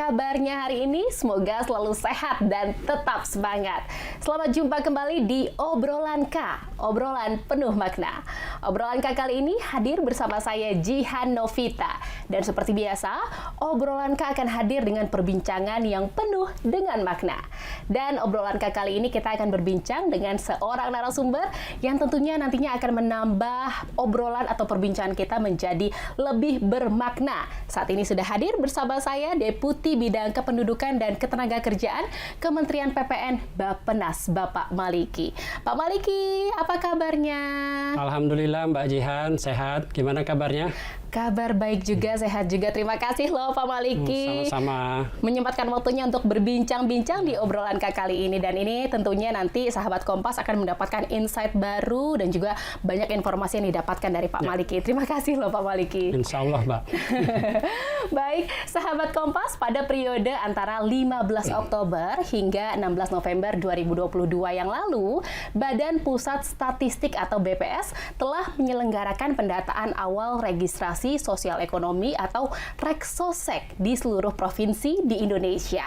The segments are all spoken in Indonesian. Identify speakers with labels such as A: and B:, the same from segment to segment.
A: kabarnya hari ini? Semoga selalu sehat dan tetap semangat. Selamat jumpa kembali di Obrolan K, obrolan penuh makna. Obrolan K kali ini hadir bersama saya Jihan Novita. Dan seperti biasa, Obrolan K akan hadir dengan perbincangan yang penuh dengan makna. Dan Obrolan K kali ini kita akan berbincang dengan seorang narasumber yang tentunya nantinya akan menambah obrolan atau perbincangan kita menjadi lebih bermakna. Saat ini sudah hadir bersama saya Deputi Bidang Kependudukan dan Ketenagakerjaan Kementerian PPN Bappenas, Bapak Maliki. Pak Maliki, apa kabarnya?
B: Alhamdulillah Mbak Jihan, sehat. Gimana kabarnya?
A: Kabar baik juga, sehat juga. Terima kasih loh Pak Maliki.
B: Sama-sama.
A: Menyempatkan waktunya untuk berbincang-bincang di obrolan K kali ini. Dan ini tentunya nanti sahabat Kompas akan mendapatkan insight baru dan juga banyak informasi yang didapatkan dari Pak Maliki. Terima kasih loh Pak Maliki.
B: Insya Allah, Mbak.
A: Baik, sahabat Kompas, pada periode antara 15 Oktober hingga 16 November 2022 yang lalu, Badan Pusat Statistik atau BPS telah menyelenggarakan pendataan awal registrasi sosial ekonomi atau Reksosek di seluruh provinsi di Indonesia.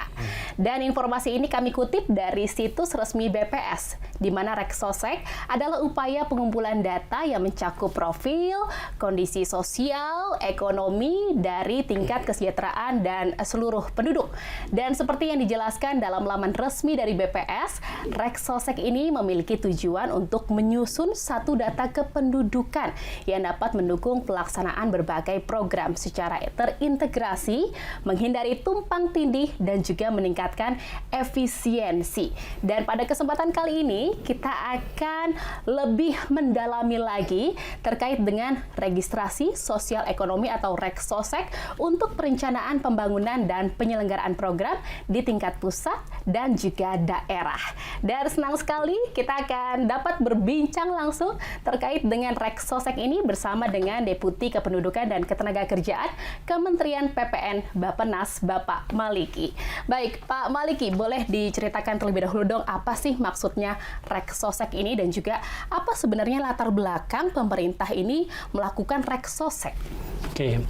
A: Dan informasi ini kami kutip dari situs resmi BPS, di mana Reksosek adalah upaya pengumpulan data yang mencakup profil, kondisi sosial, ekonomi dari tingkat kesejahteraan dan seluruh penduduk. Dan seperti yang dijelaskan dalam laman resmi dari BPS, Reksosek ini memiliki tujuan untuk menyusun satu data kependudukan yang dapat mendukung pelaksanaan berbagai program secara terintegrasi, menghindari tumpang tindih, dan juga meningkatkan efisiensi. Dan pada kesempatan kali ini, kita akan lebih mendalami lagi terkait dengan registrasi sosial ekonomi atau Reksosek untuk perencanaan pembangunan dan penyelenggaraan program di tingkat pusat dan juga daerah. Dan senang sekali kita akan dapat berbincang langsung terkait dengan Reksosek ini bersama dengan Deputi Kependudukan dan Ketenagakerjaan Kementerian PPN Bappenas, Bapak Maliki. Baik, Pak Maliki, boleh diceritakan terlebih dahulu dong apa sih maksudnya Reksosek ini dan juga apa sebenarnya latar belakang pemerintah ini melakukan Reksosek?
B: Oke.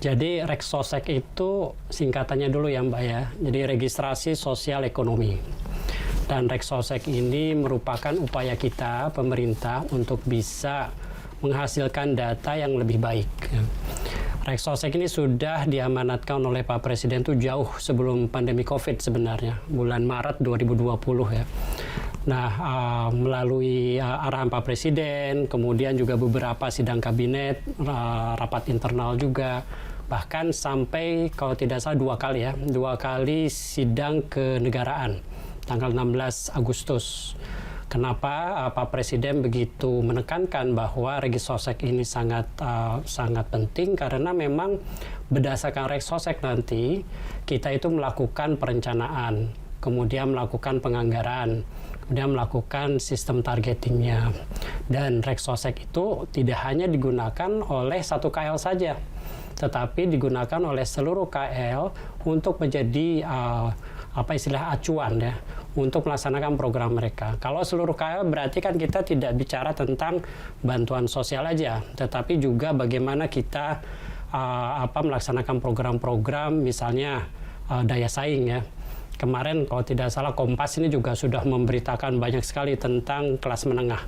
B: Jadi Reksosek itu singkatannya dulu ya Mbak ya. Jadi registrasi sosial ekonomi. Dan Reksosek ini merupakan upaya kita, pemerintah, untuk bisa menghasilkan data yang lebih baik. Reksosek ini sudah diamanatkan oleh Pak Presiden itu jauh sebelum pandemi COVID sebenarnya, bulan Maret 2020 ya. Nah, melalui arahan Pak Presiden, kemudian juga beberapa sidang kabinet, rapat internal juga, bahkan sampai kalau tidak salah dua kali sidang kenegaraan tanggal 16 Agustus. Kenapa Pak Presiden begitu menekankan bahwa Reksosek ini sangat penting? Karena memang berdasarkan Reksosek nanti kita itu melakukan perencanaan, kemudian melakukan penganggaran, kemudian melakukan sistem targetingnya. Dan Reksosek itu tidak hanya digunakan oleh satu KL saja, tetapi digunakan oleh seluruh KL untuk menjadi acuan ya untuk melaksanakan program mereka. Kalau seluruh KL berarti kan kita tidak bicara tentang bantuan sosial aja, tetapi juga bagaimana kita melaksanakan program-program misalnya daya saing ya. Kemarin kalau tidak salah Kompas ini juga sudah memberitakan banyak sekali tentang kelas menengah.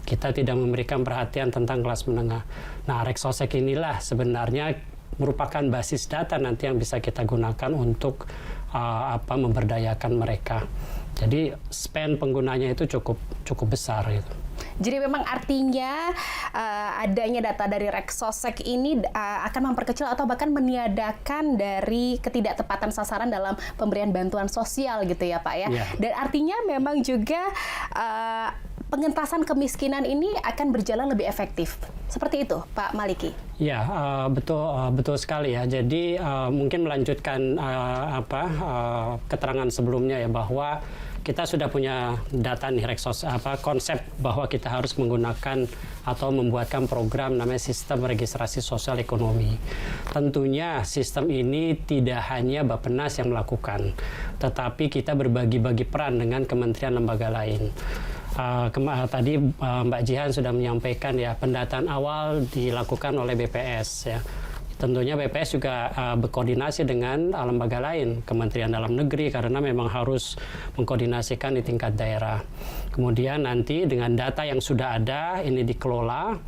B: Kita tidak memberikan perhatian tentang kelas menengah. Nah, Reksosek inilah sebenarnya merupakan basis data nanti yang bisa kita gunakan untuk memberdayakan mereka. Jadi spend penggunanya itu cukup besar gitu.
A: Jadi memang artinya adanya data dari Reksosek ini akan memperkecil atau bahkan meniadakan dari ketidaktepatan sasaran dalam pemberian bantuan sosial gitu ya Pak ya.
B: Yeah.
A: Dan artinya memang juga pengentasan kemiskinan ini akan berjalan lebih efektif. Seperti itu Pak Maliki.
B: Ya, betul sekali ya. Jadi mungkin melanjutkan keterangan sebelumnya ya, bahwa kita sudah punya data nih konsep bahwa kita harus menggunakan atau membuatkan program namanya sistem registrasi sosial ekonomi. Tentunya sistem ini tidak hanya Bappenas yang melakukan, tetapi kita berbagi-bagi peran dengan kementerian lembaga lain. Tadi Mbak Jihan sudah menyampaikan ya, pendataan awal dilakukan oleh BPS ya. tentunya BPS juga berkoordinasi dengan lembaga lain, Kementerian Dalam Negeri, karena memang harus mengkoordinasikan di tingkat daerah. Kemudian nanti dengan data yang sudah ada, ini dikelola,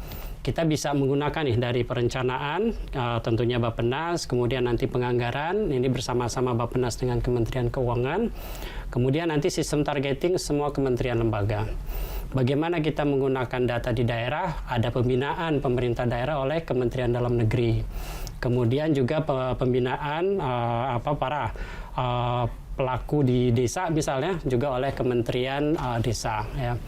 B: kita bisa menggunakan nih dari perencanaan, tentunya Bappenas, kemudian nanti penganggaran, ini bersama-sama Bappenas dengan Kementerian Keuangan, kemudian nanti sistem targeting semua kementerian lembaga. Bagaimana kita menggunakan data di daerah, ada pembinaan pemerintah daerah oleh Kementerian Dalam Negeri. Kemudian juga pembinaan para pelaku di desa misalnya juga oleh Kementerian Desa ya.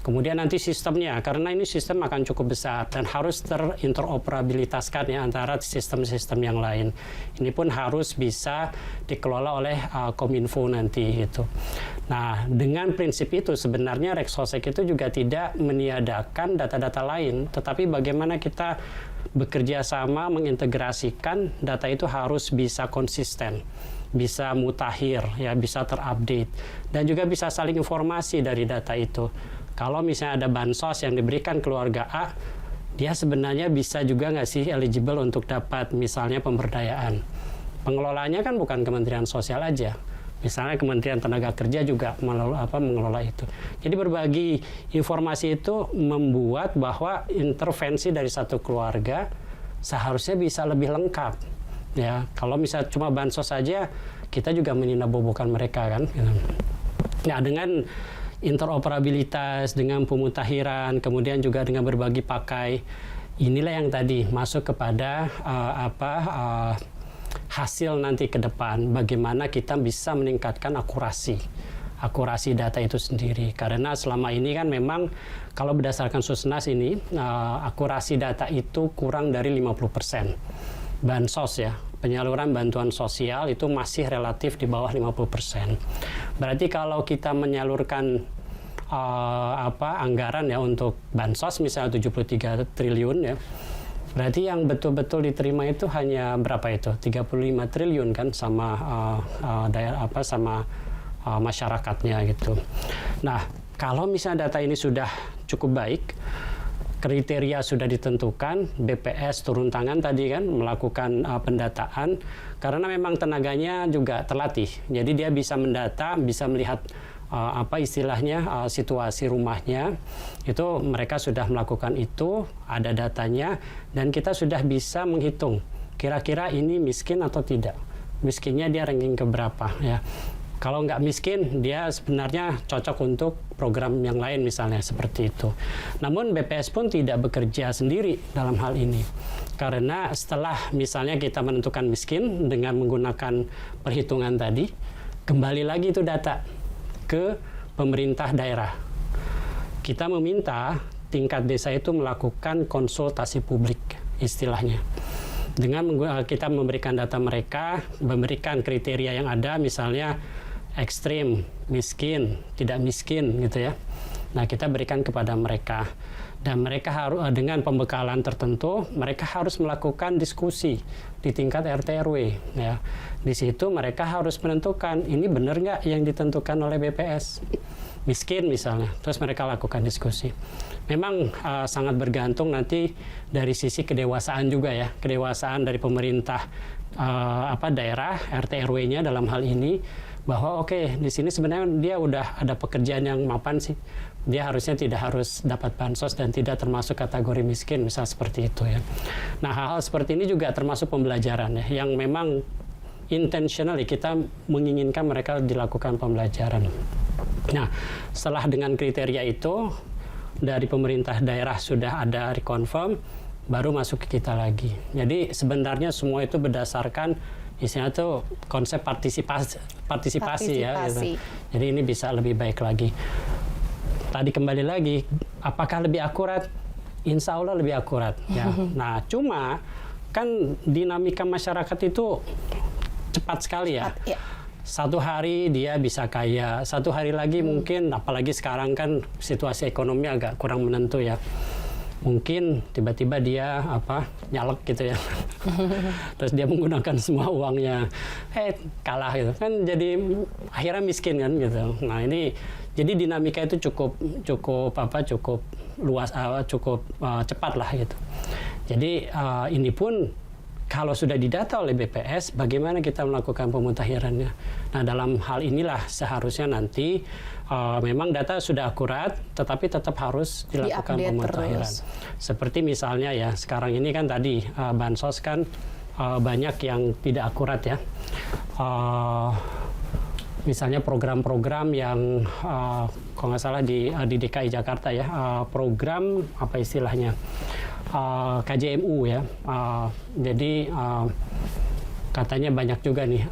B: Kemudian nanti sistemnya, karena ini sistem akan cukup besar dan harus terinteroperabilitaskan ya antara sistem-sistem yang lain. Ini pun harus bisa dikelola oleh Kominfo nanti gitu. Nah, dengan prinsip itu sebenarnya Reksosek itu juga tidak meniadakan data-data lain, tetapi bagaimana kita bekerja sama mengintegrasikan data itu harus bisa konsisten, bisa mutakhir, ya, bisa terupdate, dan juga bisa saling informasi dari data itu. Kalau misalnya ada bansos yang diberikan keluarga A, dia sebenarnya bisa juga nggak sih eligible untuk dapat misalnya pemberdayaan. Pengelolanya kan bukan Kementerian Sosial aja. Misalnya Kementerian Tenaga Kerja juga mengelola itu. Jadi berbagi informasi itu membuat bahwa intervensi dari satu keluarga seharusnya bisa lebih lengkap. Ya, kalau misalnya cuma bansos saja, kita juga meninabobokan mereka kan. Nah, dengan interoperabilitas, dengan pemutakhiran, kemudian juga dengan berbagi pakai, inilah yang tadi masuk kepada hasil nanti ke depan, bagaimana kita bisa meningkatkan akurasi data itu sendiri. Karena selama ini kan memang kalau berdasarkan Susnas ini, akurasi data itu kurang dari 50%. Bansos ya, penyaluran bantuan sosial itu masih relatif di bawah 50%. Berarti kalau kita menyalurkan anggaran ya untuk bansos misalnya 73 triliun ya, berarti yang betul-betul diterima itu hanya berapa itu? 35 triliun kan sama daerah sama masyarakatnya gitu. Nah, kalau misalnya data ini sudah cukup baik, kriteria sudah ditentukan, BPS turun tangan tadi kan melakukan pendataan, karena memang tenaganya juga terlatih. Jadi dia bisa mendata, bisa melihat istilahnya situasi rumahnya, itu mereka sudah melakukan itu, ada datanya, dan kita sudah bisa menghitung kira-kira ini miskin atau tidak. Miskinnya dia ranking keberapa ya. Kalau nggak miskin, dia sebenarnya cocok untuk program yang lain misalnya seperti itu. Namun BPS pun tidak bekerja sendiri dalam hal ini. Karena setelah misalnya kita menentukan miskin dengan menggunakan perhitungan tadi, kembali lagi itu data ke pemerintah daerah. Kita meminta tingkat desa itu melakukan konsultasi publik istilahnya. Dengan kita memberikan data mereka, memberikan kriteria yang ada misalnya ekstrim, miskin, tidak miskin gitu ya. Nah, kita berikan kepada mereka. Dan mereka harus dengan pembekalan tertentu, mereka harus melakukan diskusi di tingkat RT RW ya. Di situ mereka harus menentukan ini benar nggak yang ditentukan oleh BPS. Miskin misalnya, terus mereka lakukan diskusi. Memang sangat bergantung nanti dari sisi kedewasaan juga ya, kedewasaan dari pemerintah daerah RT RW-nya dalam hal ini, bahwa di sini sebenarnya dia udah ada pekerjaan yang mapan sih, dia harusnya tidak harus dapat bansos dan tidak termasuk kategori miskin, misal seperti itu ya. Nah, hal-hal seperti ini juga termasuk pembelajaran ya, yang memang intentionally kita menginginkan mereka dilakukan pembelajaran. Nah, setelah dengan kriteria itu dari pemerintah daerah sudah ada reconfirm, baru masuk ke kita lagi. Jadi sebenarnya semua itu berdasarkan istilahnya tuh konsep partisipasi ya. Gitu. Jadi ini bisa lebih baik lagi. Tadi kembali lagi, apakah lebih akurat? Insya Allah lebih akurat. Ya. Nah, cuma kan dinamika masyarakat itu cepat sekali ya. Ya. Satu hari dia bisa kaya, satu hari lagi mungkin, apalagi sekarang kan situasi ekonomi agak kurang menentu ya. Mungkin tiba-tiba dia nyalek gitu ya. Terus dia menggunakan semua uangnya, kalah gitu kan, jadi akhirnya miskin kan gitu. Nah, ini jadi dinamika itu cukup luas, cukup cepat lah gitu. Jadi ini pun kalau sudah didata oleh BPS, bagaimana kita melakukan pemutakhirannya? Nah, dalam hal inilah seharusnya nanti memang data sudah akurat, tetapi tetap harus dilakukan pemutakhiran. Seperti misalnya ya, sekarang ini kan tadi bansos kan banyak yang tidak akurat ya. Misalnya program-program yang kalau nggak salah di DKI Jakarta ya, program apa istilahnya? KJMU ya, jadi katanya banyak juga nih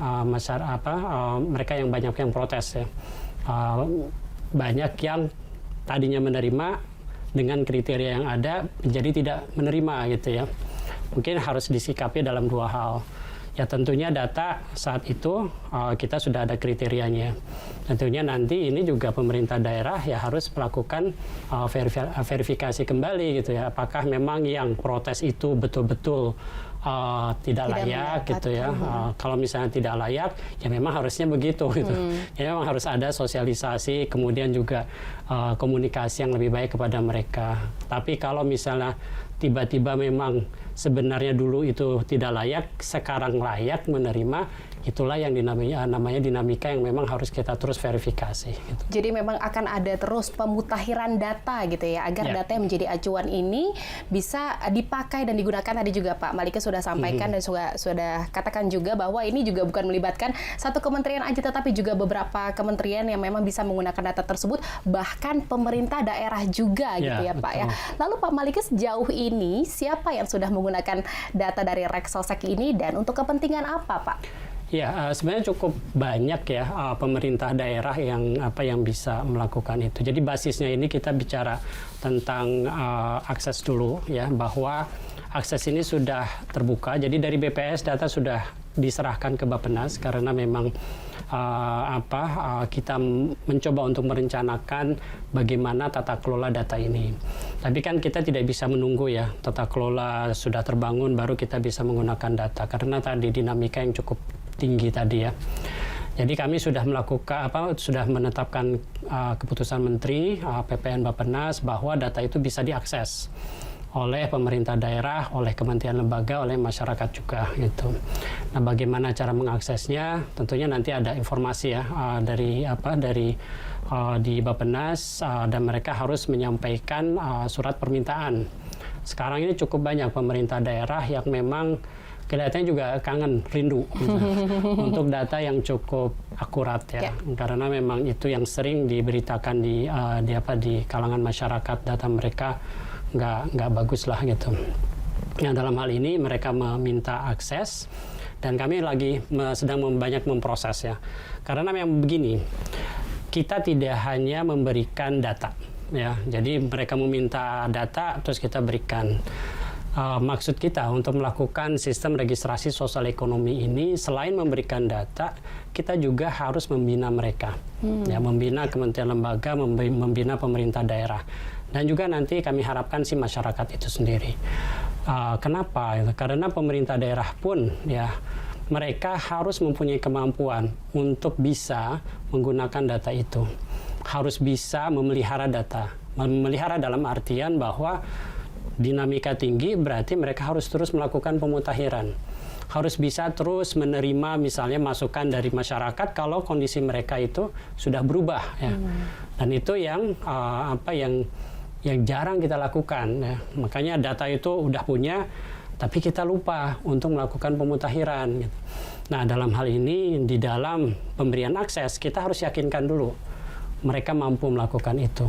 B: mereka yang banyak yang protes ya, banyak yang tadinya menerima dengan kriteria yang ada jadi tidak menerima gitu ya. Mungkin harus disikapi dalam dua hal. Ya tentunya data saat itu kita sudah ada kriterianya. Tentunya nanti ini juga pemerintah daerah ya harus melakukan verifikasi kembali gitu ya. Apakah memang yang protes itu betul-betul tidak layak gitu ya. Kalau misalnya tidak layak ya memang harusnya begitu gitu. Ya memang harus ada sosialisasi kemudian juga komunikasi yang lebih baik kepada mereka. Tapi kalau misalnya tiba-tiba memang sebenarnya dulu itu tidak layak, sekarang layak menerima, itulah yang namanya dinamika yang memang harus kita terus verifikasi. Gitu.
A: Jadi memang akan ada terus pemutakhiran data gitu ya, agar data yang menjadi acuan ini bisa dipakai dan digunakan. Tadi juga Pak Malika sudah sampaikan dan sudah katakan juga bahwa ini juga bukan melibatkan satu kementerian aja, tetapi juga beberapa kementerian yang memang bisa menggunakan data tersebut, bahkan pemerintah daerah juga gitu ya Pak ya. Lalu Pak Malika, sejauh ini siapa yang sudah menggunakan data dari Reksosek ini dan untuk kepentingan apa Pak?
B: Ya, sebenarnya cukup banyak ya pemerintah daerah yang bisa melakukan itu. Jadi basisnya ini kita bicara tentang akses dulu ya, bahwa akses ini sudah terbuka. Jadi dari BPS data sudah diserahkan ke Bappenas karena memang kita mencoba untuk merencanakan bagaimana tata kelola data ini. Tapi kan kita tidak bisa menunggu ya tata kelola sudah terbangun baru kita bisa menggunakan data karena tadi dinamika yang cukup tinggi tadi ya. Jadi kami sudah sudah menetapkan keputusan Menteri PPN Bappenas bahwa data itu bisa diakses oleh pemerintah daerah, oleh kementerian lembaga, oleh masyarakat juga gitu. Nah, bagaimana cara mengaksesnya? Tentunya nanti ada informasi ya dari di Bappenas dan mereka harus menyampaikan surat permintaan. Sekarang ini cukup banyak pemerintah daerah yang memang kelihatannya juga kangen, rindu gitu, untuk data yang cukup akurat ya. Karena memang itu yang sering diberitakan di kalangan masyarakat, data mereka nggak bagus lah gitu. Nah, dalam hal ini mereka meminta akses dan kami lagi sedang banyak memproses ya. Karena memang begini, kita tidak hanya memberikan data ya. Jadi mereka meminta data terus kita berikan. Maksud kita untuk melakukan sistem registrasi sosial ekonomi ini selain memberikan data, kita juga harus membina mereka, ya, membina kementerian lembaga, membina pemerintah daerah, dan juga nanti kami harapkan si masyarakat itu sendiri. Kenapa? Karena pemerintah daerah pun ya mereka harus mempunyai kemampuan untuk bisa menggunakan data itu, harus bisa memelihara data, memelihara dalam artian bahwa dinamika tinggi berarti mereka harus terus melakukan pemutakhiran. Harus bisa terus menerima misalnya masukan dari masyarakat kalau kondisi mereka itu sudah berubah ya. Dan itu yang yang jarang kita lakukan ya. Makanya data itu udah punya tapi kita lupa untuk melakukan pemutakhiran gitu. Nah, dalam hal ini di dalam pemberian akses kita harus yakinkan dulu mereka mampu melakukan itu.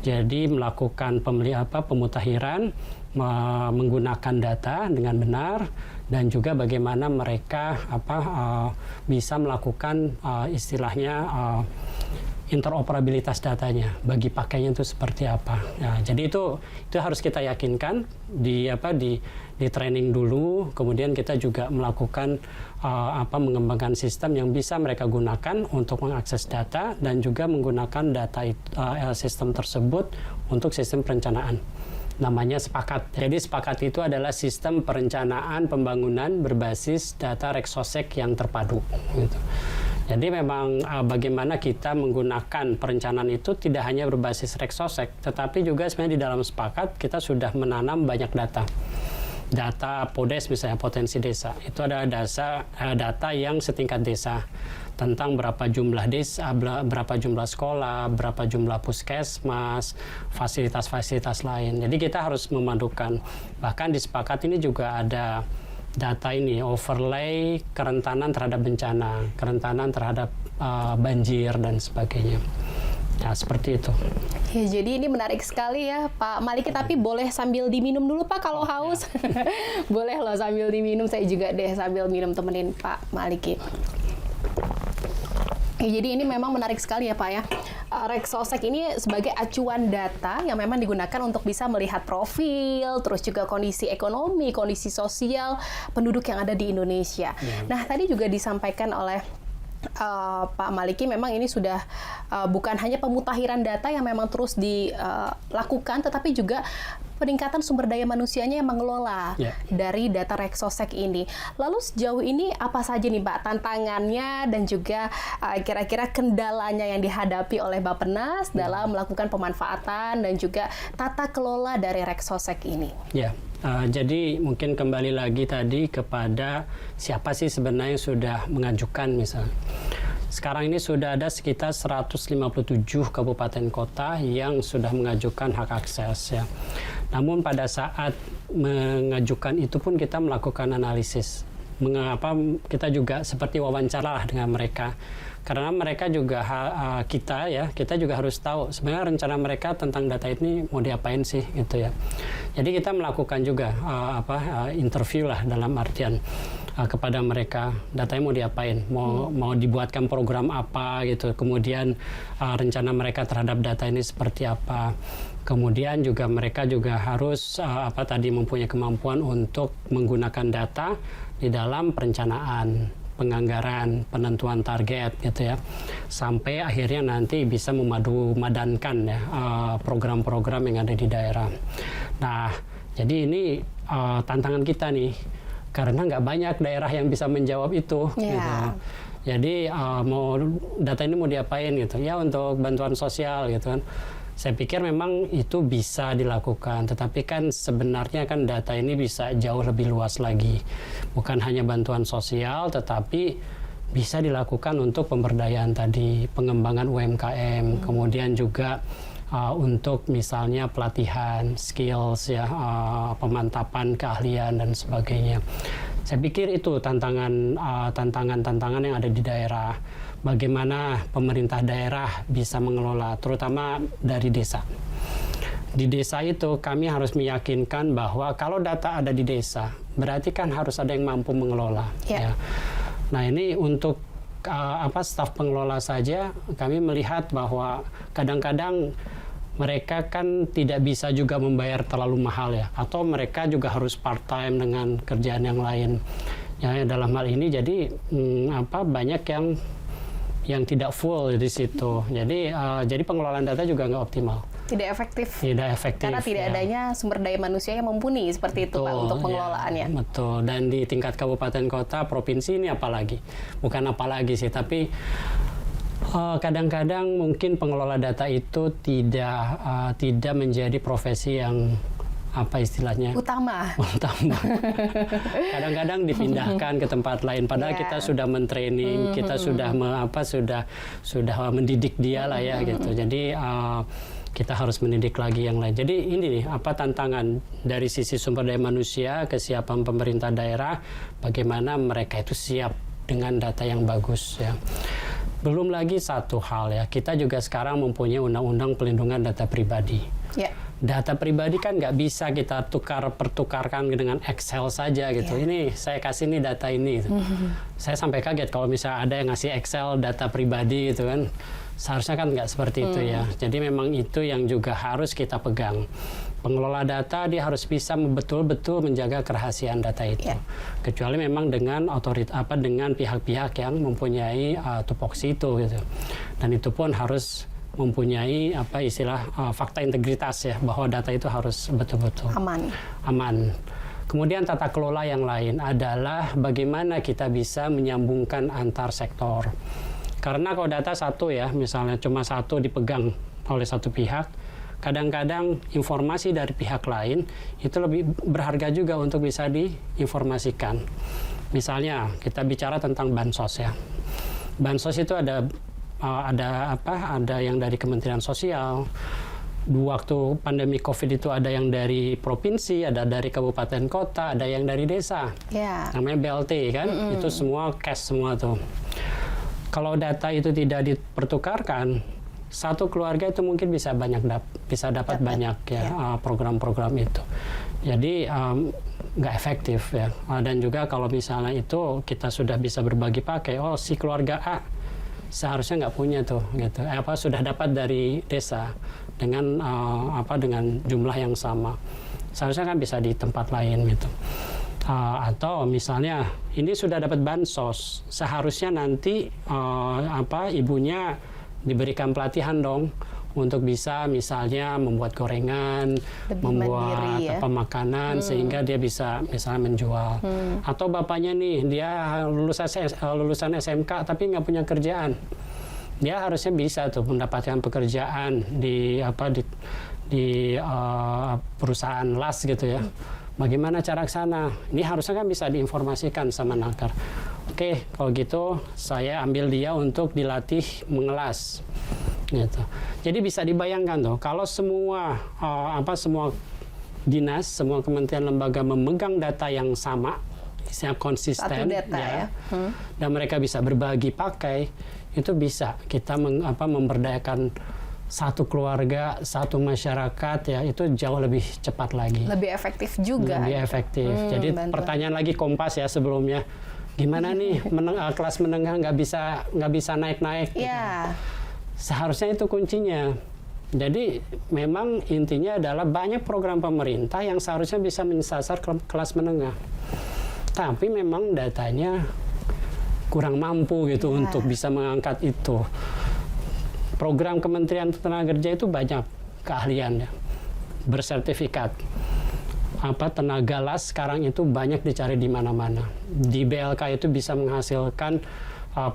B: Jadi melakukan pemutakhiran menggunakan data dengan benar dan juga bagaimana mereka bisa melakukan istilahnya interoperabilitas datanya, bagi pakainya itu seperti apa. Ya, jadi itu harus kita yakinkan di training dulu, kemudian kita juga melakukan mengembangkan sistem yang bisa mereka gunakan untuk mengakses data dan juga menggunakan data sistem tersebut untuk sistem perencanaan. Namanya Sepakat. Jadi Sepakat itu adalah sistem perencanaan pembangunan berbasis data Reksosek yang terpadu. Gitu. Jadi memang bagaimana kita menggunakan perencanaan itu tidak hanya berbasis Reksosek, tetapi juga sebenarnya di dalam Sepakat kita sudah menanam banyak data. data PODES misalnya, potensi desa. Itu ada data yang setingkat desa tentang berapa jumlah desa, berapa jumlah sekolah, berapa jumlah puskesmas, fasilitas-fasilitas lain. Jadi kita harus memadukan. Bahkan di Sepakat ini juga ada data ini, overlay kerentanan terhadap bencana, kerentanan terhadap banjir dan sebagainya. Ya, seperti itu.
A: Ya, jadi ini menarik sekali ya Pak Maliki, tapi boleh sambil diminum dulu Pak kalau haus. Ya. Boleh loh sambil diminum, saya juga deh sambil minum temenin Pak Maliki. Ya, jadi ini memang menarik sekali ya Pak ya. Rexosec ini sebagai acuan data yang memang digunakan untuk bisa melihat profil, terus juga kondisi ekonomi, kondisi sosial penduduk yang ada di Indonesia. Ya. Nah, tadi juga disampaikan oleh Pak Maliki, memang ini sudah bukan hanya pemutahiran data yang memang terus dilakukan, tetapi juga peningkatan sumber daya manusianya yang mengelola dari data Rexosec ini. Lalu sejauh ini apa saja nih Pak tantangannya dan juga kira-kira kendalanya yang dihadapi oleh Bappenas dalam melakukan pemanfaatan dan juga tata kelola dari Rexosec ini?
B: Ya. Jadi mungkin kembali lagi tadi kepada siapa sih sebenarnya yang sudah mengajukan misalnya. Sekarang ini sudah ada sekitar 157 kabupaten kota yang sudah mengajukan hak akses ya. Namun pada saat mengajukan itu pun kita melakukan analisis. Mengapa kita juga seperti wawancara dengan mereka. Karena mereka juga kita juga harus tahu sebenarnya rencana mereka tentang data ini mau diapain sih gitu ya. Jadi kita melakukan juga interview lah dalam artian kepada mereka datanya mau diapain, mau dibuatkan program apa gitu. Kemudian rencana mereka terhadap data ini seperti apa. Kemudian juga mereka juga harus mempunyai kemampuan untuk menggunakan data di dalam perencanaan, penganggaran, penentuan target gitu ya, sampai akhirnya nanti bisa memadankan ya program-program yang ada di daerah. Nah, jadi ini tantangan kita nih, karena nggak banyak daerah yang bisa menjawab itu. Gitu. Jadi data ini mau diapain gitu? Ya untuk bantuan sosial gitu kan. Saya pikir memang itu bisa dilakukan, tetapi kan sebenarnya kan data ini bisa jauh lebih luas lagi. Bukan hanya bantuan sosial, tetapi bisa dilakukan untuk pemberdayaan tadi, pengembangan UMKM, kemudian juga untuk misalnya pelatihan, skills ya, pemantapan keahlian dan sebagainya. Saya pikir itu tantangan-tantangan yang ada di daerah. Bagaimana pemerintah daerah bisa mengelola, terutama dari desa. Di desa itu kami harus meyakinkan bahwa kalau data ada di desa, berarti kan harus ada yang mampu mengelola. Ya. Nah ini untuk staf pengelola saja, kami melihat bahwa kadang-kadang mereka kan tidak bisa juga membayar terlalu mahal ya, atau mereka juga harus part time dengan kerjaan yang lain. Ya dalam hal ini jadi banyak yang tidak full di situ. Jadi pengelolaan data juga nggak optimal.
A: Tidak efektif.
B: Tidak efektif.
A: Karena tidak adanya sumber daya manusia yang mumpuni seperti itu Pak untuk pengelolaannya.
B: Ya, betul. Dan di tingkat kabupaten kota, provinsi ini apalagi. Bukan apalagi sih, tapi kadang-kadang mungkin pengelola data itu tidak menjadi profesi yang utama. Kadang-kadang dipindahkan ke tempat lain, padahal kita sudah mentraining, kita sudah mendidik dia lah ya gitu. Jadi kita harus mendidik lagi yang lain. Jadi ini nih tantangan dari sisi sumber daya manusia, kesiapan pemerintah daerah, bagaimana mereka itu siap dengan data yang bagus ya. Belum lagi satu hal ya, kita juga sekarang mempunyai undang-undang pelindungan data pribadi. Yeah. Data pribadi kan nggak bisa kita pertukarkan dengan Excel saja gitu. Ini saya kasih nih data ini. Gitu. Saya sampai kaget kalau misalnya ada yang ngasih Excel data pribadi gitu kan. Seharusnya kan nggak seperti itu ya. Jadi memang itu yang juga harus kita pegang. Pengelola data dia harus bisa betul-betul menjaga kerahasiaan data itu. Kecuali memang dengan dengan pihak-pihak yang mempunyai tupoksi itu gitu. Dan itu pun harus mempunyai fakta integritas ya, bahwa data itu harus betul-betul aman. Kemudian tata kelola yang lain adalah bagaimana kita bisa menyambungkan antar sektor. Karena kalau data satu ya, misalnya cuma satu dipegang oleh satu pihak, kadang-kadang informasi dari pihak lain itu lebih berharga juga untuk bisa diinformasikan. Misalnya kita bicara tentang bansos ya. Bansos itu ada yang dari Kementerian Sosial. Waktu pandemi COVID itu ada yang dari provinsi, ada dari kabupaten kota, ada yang dari desa. Namanya BLT kan, itu semua cash semua tuh. Kalau data itu tidak dipertukarkan, satu keluarga itu mungkin bisa dapat banyak ya program-program itu. Jadi nggak efektif ya. Dan juga kalau misalnya itu kita sudah bisa berbagi pakai, oh si keluarga A seharusnya nggak punya tuh gitu. Sudah dapat dari desa dengan dengan jumlah yang sama. Seharusnya kan bisa di tempat lain gitu. Atau misalnya ini sudah dapat bansos, seharusnya nanti ibunya diberikan pelatihan dong untuk bisa misalnya membuat gorengan, membuat makanan sehingga dia bisa misalnya menjual. Atau bapaknya nih dia lulusan SMK tapi nggak punya kerjaan, dia harusnya bisa tuh mendapatkan pekerjaan di perusahaan las gitu ya. Bagaimana cara ke sana? Ini harusnya kan bisa diinformasikan sama Naker. Oke, kalau gitu saya ambil dia untuk dilatih mengelas. Gitu. Jadi bisa dibayangkan tuh, kalau semua dinas, semua kementerian lembaga memegang data yang sama, siap konsisten, dan mereka bisa berbagi pakai, itu bisa kita memberdayakan satu keluarga, satu masyarakat ya, itu jauh lebih cepat lagi.
A: Lebih efektif juga.
B: Lebih efektif. Jadi pertanyaan lagi Kompas ya sebelumnya, gimana nih kelas menengah nggak bisa naik-naik?
A: Iya.
B: Gitu. Seharusnya itu kuncinya. Jadi memang intinya adalah banyak program pemerintah yang seharusnya bisa menyasar kelas menengah. Tapi memang datanya kurang mampu gitu untuk bisa mengangkat itu. Program Kementerian Tenagakerja itu banyak keahliannya, bersertifikat. Tenaga las sekarang itu banyak dicari di mana-mana. Di BLK itu bisa menghasilkan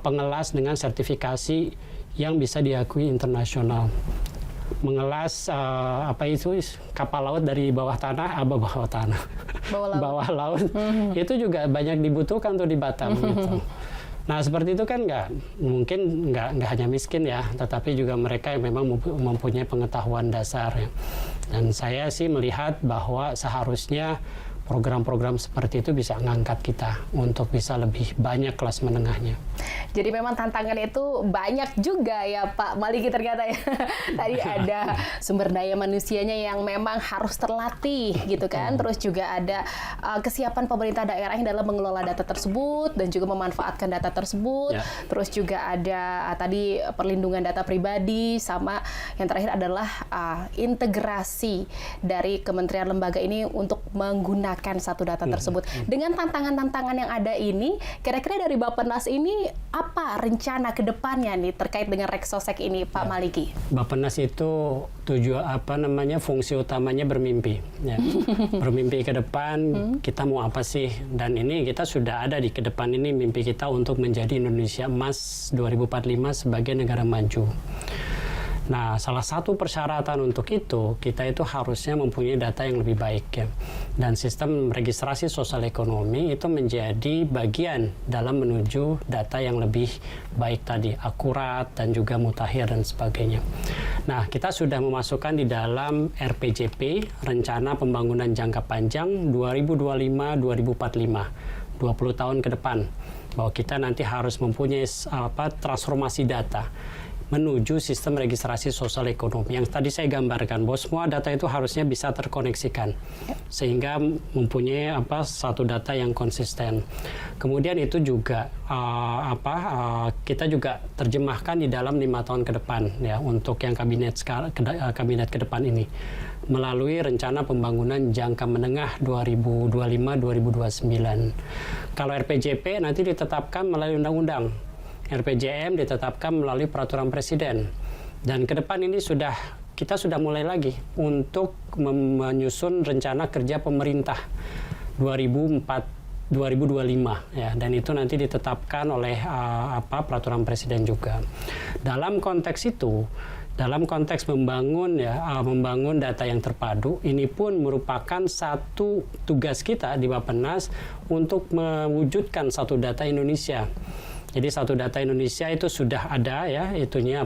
B: pengelas dengan sertifikasi yang bisa diakui internasional. Mengelas kapal laut dari bawah laut itu juga banyak dibutuhkan tuh di Batam gitu. Nah seperti itu kan mungkin nggak hanya miskin ya, tetapi juga mereka yang memang mempunyai pengetahuan dasar ya. Dan saya sih melihat bahwa seharusnya program-program seperti itu bisa mengangkat kita untuk bisa lebih banyak kelas menengahnya.
A: Jadi memang tantangan itu banyak juga ya Pak Maliki ternyata ya. Tadi ada sumber daya manusianya yang memang harus terlatih gitu kan. Terus juga ada kesiapan pemerintah daerah yang dalam mengelola data tersebut dan juga memanfaatkan data tersebut. Terus juga ada tadi perlindungan data pribadi, sama yang terakhir adalah integrasi dari kementerian lembaga ini untuk menggunakan satu data tersebut. Dengan tantangan-tantangan yang ada ini, kira-kira dari Bappenas ini apa rencana ke depannya nih terkait dengan Reksosek ini, Pak Maliki?
B: Bappenas itu fungsi utamanya bermimpi. Ya. Bermimpi ke depan, kita mau apa sih? Dan ini kita sudah ada di ke depan ini mimpi kita untuk menjadi Indonesia Emas 2045 sebagai negara maju. Nah, salah satu persyaratan untuk itu, kita itu harusnya mempunyai data yang lebih baik ya. Dan sistem registrasi sosial ekonomi itu menjadi bagian dalam menuju data yang lebih baik tadi, akurat dan juga mutakhir dan sebagainya. Nah, kita sudah memasukkan di dalam RPJP, Rencana Pembangunan Jangka Panjang 2025-2045, 20 tahun ke depan, bahwa kita nanti harus mempunyai transformasi data menuju sistem registrasi sosial ekonomi yang tadi saya gambarkan, bahwa semua data itu harusnya bisa terkoneksikan sehingga mempunyai satu data yang konsisten. Kemudian itu juga kita juga terjemahkan di dalam 5 tahun ke depan ya, untuk yang kabinet ke depan ini melalui Rencana Pembangunan Jangka Menengah 2025-2029. Kalau RPJP nanti ditetapkan melalui undang-undang, RPJM ditetapkan melalui peraturan presiden. Dan ke depan ini kita sudah mulai lagi untuk menyusun rencana kerja pemerintah 2025 ya, dan itu nanti ditetapkan oleh peraturan presiden juga. Dalam konteks itu dalam konteks membangun membangun data yang terpadu, ini pun merupakan satu tugas kita di Bappenas untuk mewujudkan satu data Indonesia. Jadi satu data Indonesia itu sudah ada ya, itunya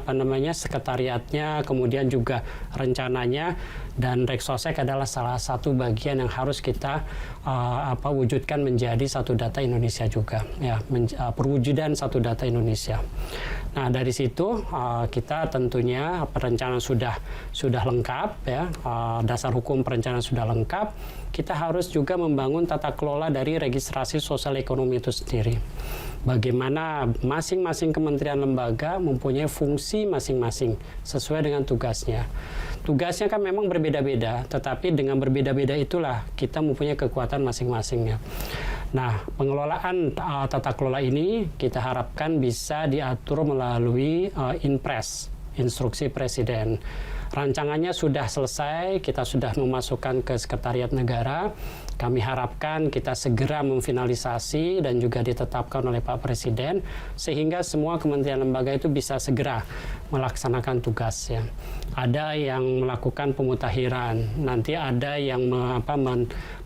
B: sekretariatnya, kemudian juga rencananya, dan Reksosek adalah salah satu bagian yang harus kita wujudkan menjadi satu data Indonesia juga ya, perwujudan satu data Indonesia. Nah, dari situ kita tentunya perencanaan sudah lengkap ya, dasar hukum perencanaan sudah lengkap. Kita harus juga membangun tata kelola dari registrasi sosial ekonomi itu sendiri. Bagaimana masing-masing kementerian lembaga mempunyai fungsi masing-masing sesuai dengan tugasnya. Tugasnya kan memang berbeda-beda, tetapi dengan berbeda-beda itulah kita mempunyai kekuatan masing-masingnya. Nah, pengelolaan tata kelola ini kita harapkan bisa diatur melalui Inpres, Instruksi Presiden. Rancangannya sudah selesai, kita sudah memasukkan ke Sekretariat Negara. Kami harapkan kita segera memfinalisasi dan juga ditetapkan oleh Pak Presiden, sehingga semua kementerian lembaga itu bisa segera melaksanakan tugasnya. Ada yang melakukan pemutakhiran, nanti ada yang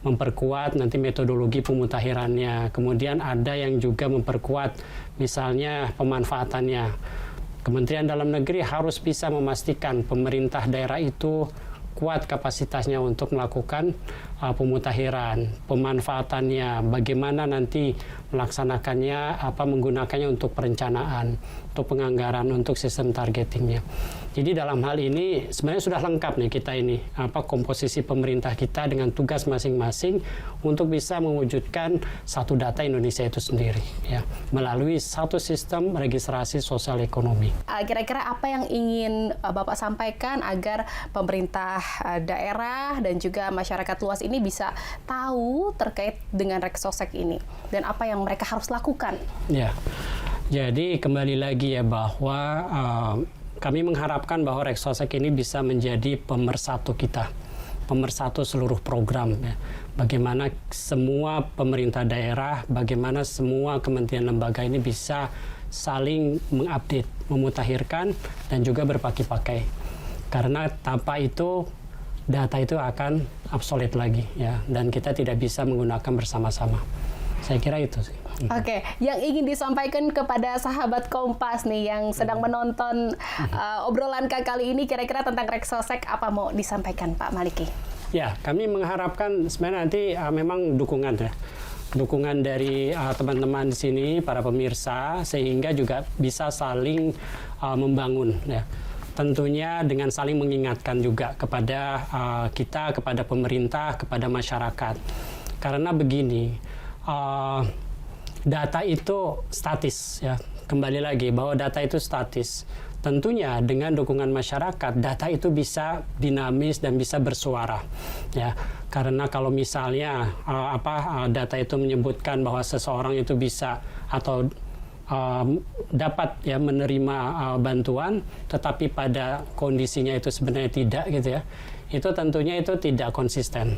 B: memperkuat nanti metodologi pemutakhirannya, kemudian ada yang juga memperkuat misalnya pemanfaatannya. Kementerian Dalam Negeri harus bisa memastikan pemerintah daerah itu kuat kapasitasnya untuk melakukan pemutakhiran, pemanfaatannya, bagaimana nanti melaksanakannya, menggunakannya untuk perencanaan, untuk penganggaran, untuk sistem targetingnya. Jadi dalam hal ini sebenarnya sudah lengkap nih kita ini, komposisi pemerintah kita dengan tugas masing-masing untuk bisa mewujudkan satu data Indonesia itu sendiri, ya, melalui satu sistem registrasi sosial ekonomi.
A: Kira-kira apa yang ingin Bapak sampaikan agar pemerintah daerah dan juga masyarakat luas ini bisa tahu terkait dengan Reksosek ini dan apa yang mereka harus lakukan? Ya,
B: jadi kembali lagi ya bahwa kami mengharapkan bahwa Reksosek ini bisa menjadi pemersatu kita, pemersatu seluruh program ya. Bagaimana semua pemerintah daerah, bagaimana semua kementerian lembaga ini bisa saling mengupdate, memutakhirkan dan juga berpakai-pakai. Karena tanpa itu data itu akan obsolete lagi ya, dan kita tidak bisa menggunakan bersama-sama. Saya kira itu sih.
A: Oke, yang ingin disampaikan kepada sahabat Kompas nih yang sedang menonton obrolan kali ini, kira-kira tentang Reksosek apa mau disampaikan Pak Maliki?
B: Ya, kami mengharapkan sebenarnya nanti memang dukungan ya. Dukungan dari teman-teman di sini, para pemirsa, sehingga juga bisa saling membangun ya. Tentunya dengan saling mengingatkan juga kepada kita, kepada pemerintah, kepada masyarakat. Karena begini, data itu statis ya. Kembali lagi bahwa data itu statis. Tentunya dengan dukungan masyarakat, data itu bisa dinamis dan bisa bersuara ya. Karena kalau misalnya data itu menyebutkan bahwa seseorang itu bisa atau dapat ya menerima bantuan, tetapi pada kondisinya itu sebenarnya tidak gitu ya. Itu tentunya itu tidak konsisten.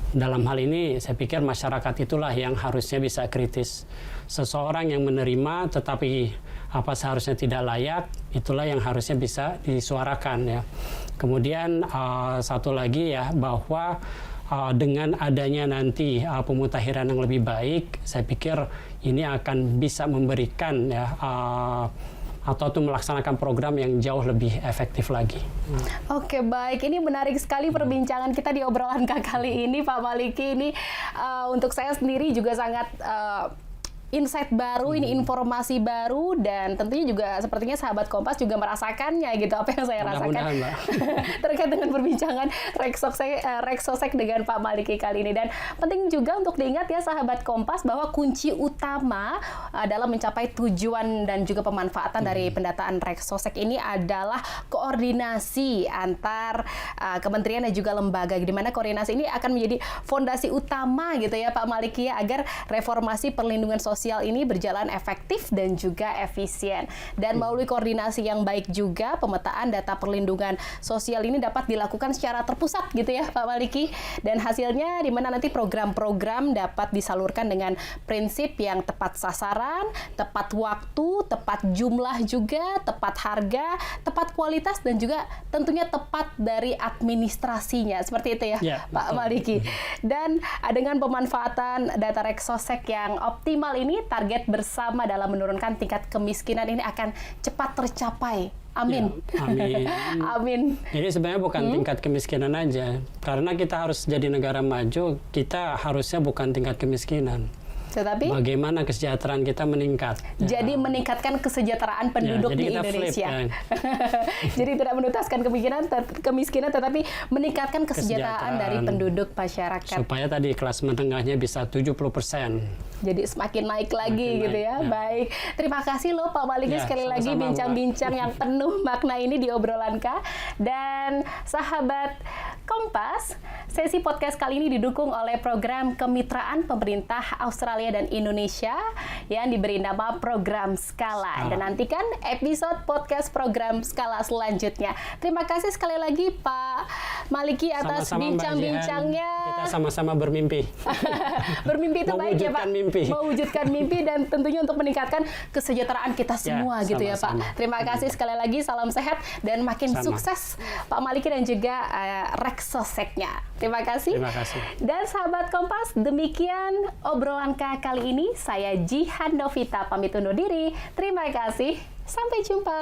B: Dalam hal ini saya pikir masyarakat itulah yang harusnya bisa kritis. Seseorang yang menerima tetapi seharusnya tidak layak, itulah yang harusnya bisa disuarakan ya. Kemudian satu lagi ya, bahwa dengan adanya nanti pemutakhiran yang lebih baik, saya pikir ini akan bisa memberikan ya atau melaksanakan program yang jauh lebih efektif lagi.
A: Oke, baik. Ini menarik sekali perbincangan kita di obrolan kali ini, Pak Maliki. Ini untuk saya sendiri juga sangat insight baru, ini informasi baru, dan tentunya juga sepertinya sahabat Kompas juga merasakannya gitu, apa yang saya rasakan terkait dengan perbincangan Reksosek dengan Pak Maliki kali ini. Dan penting juga untuk diingat ya sahabat Kompas bahwa kunci utama dalam mencapai tujuan dan juga pemanfaatan dari pendataan Reksosek ini adalah koordinasi antar kementerian dan juga lembaga, di mana koordinasi ini akan menjadi fondasi utama gitu ya Pak Maliki ya, agar reformasi perlindungan sosial sosial ini berjalan efektif dan juga efisien. Dan melalui koordinasi yang baik juga, pemetaan data perlindungan sosial ini dapat dilakukan secara terpusat gitu ya Pak Maliki. Dan hasilnya di mana nanti program-program dapat disalurkan dengan prinsip yang tepat sasaran, tepat waktu, tepat jumlah juga, tepat harga, tepat kualitas, dan juga tentunya tepat dari administrasinya. Seperti itu ya, Pak Maliki. Dan dengan pemanfaatan data Reksosek yang optimal ini, target bersama dalam menurunkan tingkat kemiskinan ini akan cepat tercapai. Amin.
B: Ya, amin.
A: Amin.
B: Jadi sebenarnya bukan tingkat kemiskinan aja. Karena kita harus jadi negara maju, kita harusnya bukan tingkat kemiskinan.
A: Tetapi
B: bagaimana kesejahteraan kita meningkat.
A: Jadi meningkatkan kesejahteraan penduduk di Indonesia. Jadi tidak menuntaskan kemiskinan, tetapi meningkatkan kesejahteraan dari penduduk masyarakat.
B: Supaya tadi kelas menengahnya bisa 70%.
A: Jadi semakin naik lagi gitu ya. Baik, terima kasih loh Pak Maliki sekali lagi bincang-bincang yang penuh makna ini di obrolan K. Dan sahabat Kompas, sesi podcast kali ini didukung oleh program kemitraan pemerintah Australia dan Indonesia yang diberi nama Program Skala. Dan nantikan episode podcast Program Skala selanjutnya. Terima kasih sekali lagi Pak Maliki atas bincang-bincangnya.
B: Kita sama-sama bermimpi.
A: Bermimpi itu baik ya Pak.
B: Mewujudkan
A: mimpi dan tentunya untuk meningkatkan kesejahteraan kita semua gitu ya Pak. Terima kasih sekali lagi, salam sehat dan makin sukses Pak Maliki dan juga Reksoseknya. Terima kasih.
B: Terima kasih.
A: Dan sahabat Kompas, demikian obrolan kali ini. Saya Jihan Novita pamit undur diri. Terima kasih. Sampai jumpa.